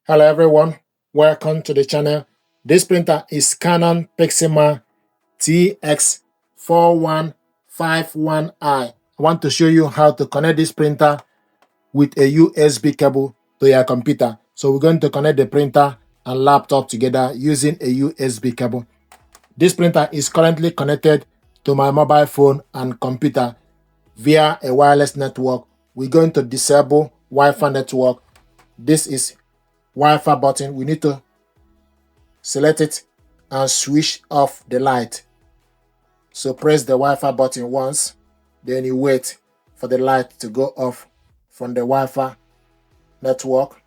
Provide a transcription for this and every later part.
Hello everyone, welcome to the channel. This printer is Canon PIXMA TS4151i. I want to show you how to connect this printer with a USB cable to your computer. So we're going to connect the printer and laptop together using a USB cable. This printer is currently connected to my mobile phone and computer via a wireless network. We're going to disable Wi-Fi network. This is Wi-Fi button. We need to select it and switch off the light. So press the Wi-Fi button once, then you wait for the light to go off from the Wi-Fi network.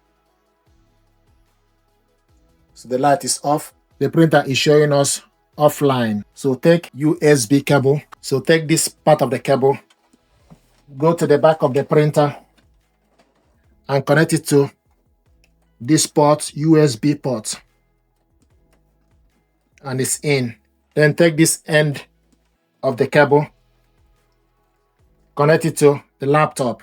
So the light is off. The printer is showing us offline. So take USB cable. So take this part of the cable, go to the back of the printer and connect it to this port, USB port, and it's in. Then take this end of the cable, connect it to the laptop,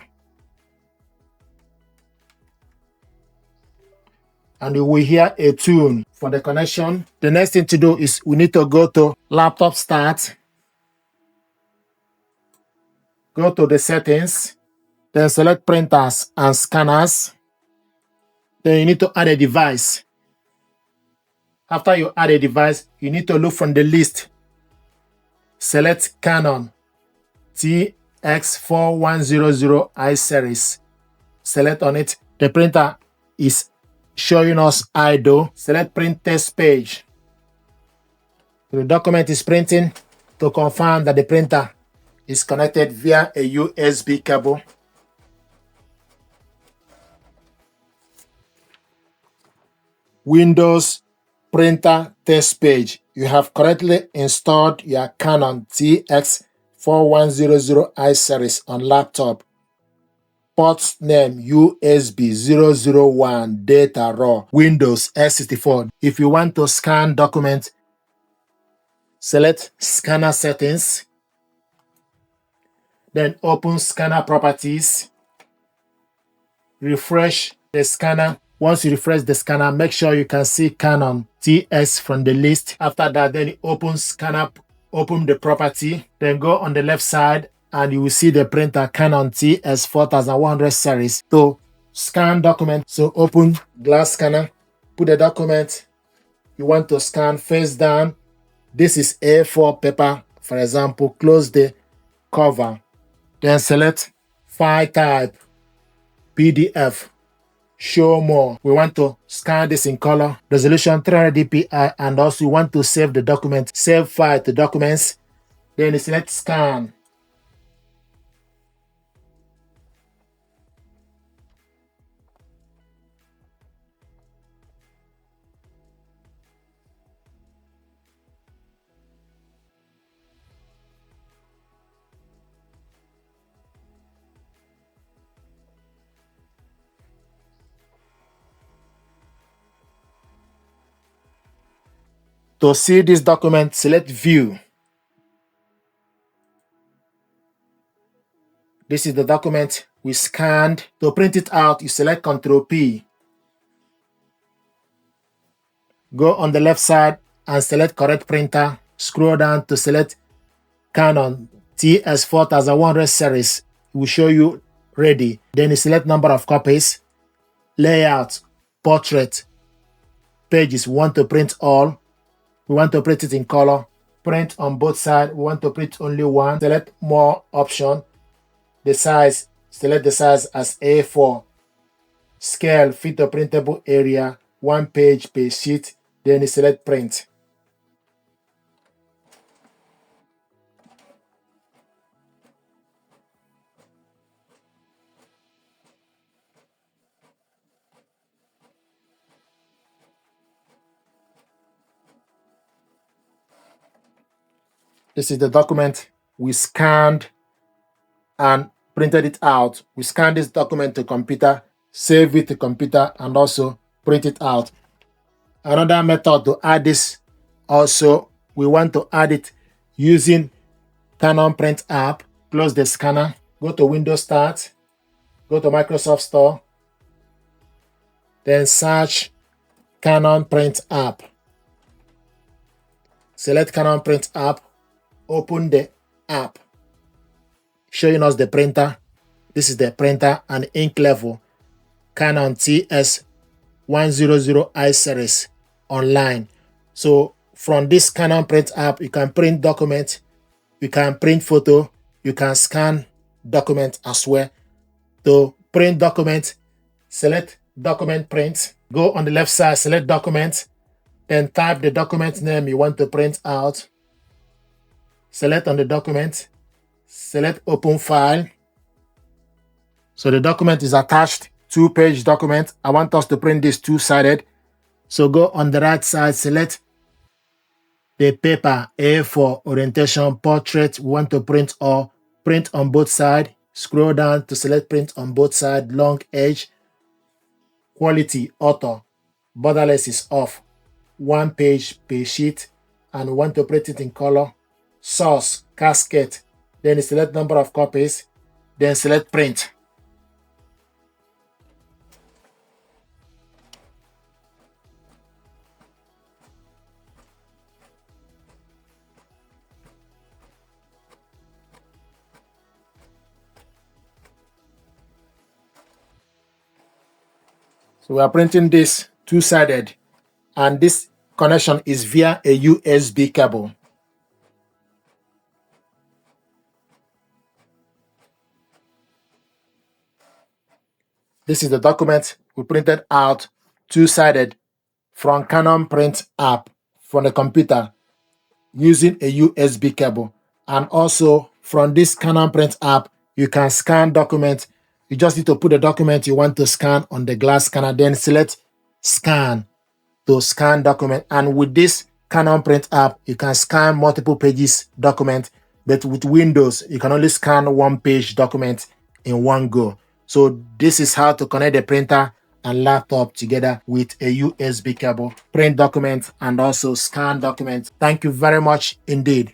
and you will hear a tune for the connection. The next thing to do is we need to go to laptop start, go to the settings, then select printers and scanners. Then you need to add a device. After you add a device, you need to look from the list. Select Canon TX4151i series. Select on it. The printer is showing us idle. Select print test page. The document is printing. To confirm that the printer is connected via a USB cable, Windows printer test page. You have correctly installed your Canon TX4100i series on laptop. Port name USB 001 data raw Windows x64. If you want to scan document, select scanner settings, then open scanner properties, refresh the scanner. Once you refresh the scanner, make sure you can see Canon TS from the list. After that, then you open scanner, open the property, then go on the left side and you will see the printer Canon TS4100 series. To scan document, so open glass scanner, put the document you want to scan face down. This is A4 paper, for example. Close the cover, then select file type, PDF. Show more. We want to scan this in color, resolution 300 dpi, and also we want to save the document. Save file to documents, then select scan. To see this document, select view. This is the document we scanned. To print it out, you select Ctrl P. Go on the left side and select correct printer. Scroll down to select Canon TS4100 series. It will show you ready. Then you select number of copies, layout, portrait, pages. We want to print all. We want to print it in color. Print on both sides. We want to print only one. Select more option. The size. Select the size as A4. Scale, fit the printable area. 1 page per sheet. Then you select print. This is the document we scanned and printed it out. We scanned this document to computer, save it to computer, and also print it out. Another method to add this, also, we want to add it using Canon Print app. Close the scanner, go to Windows Start, go to Microsoft Store, Then search Canon Print app. Select Canon Print app, open the app, showing us the printer. This is the printer and ink level, Canon TS100i series online. So from this Canon Print app, you can print document, you can print photo, you can scan document as well. To print document, select document print, go on the left side, select document, then type the document name you want to print out. Select on the document, select open file. So the document is attached, 2-page document. I want us to print this two-sided. So go on the right side, select the paper A4 orientation portrait we want to print or print on both sides. Scroll down to select print on both sides, long edge, quality auto, borderless is off, 1 page per sheet, and we want to print it in color. Source, casket, then select number of copies, then select print. So we are printing this two-sided, and this connection is via a USB cable. This is the document we printed out two-sided from Canon Print app from the computer using a USB cable. And also from this Canon Print app, you can scan document. You just need to put the document you want to scan on the glass scanner, then select scan to scan document. And with this Canon Print app, you can scan multiple pages document, but with Windows, you can only scan 1-page document in one go. So this is how to connect the printer and laptop together with a USB cable, print document, and also scan document. Thank you very much indeed.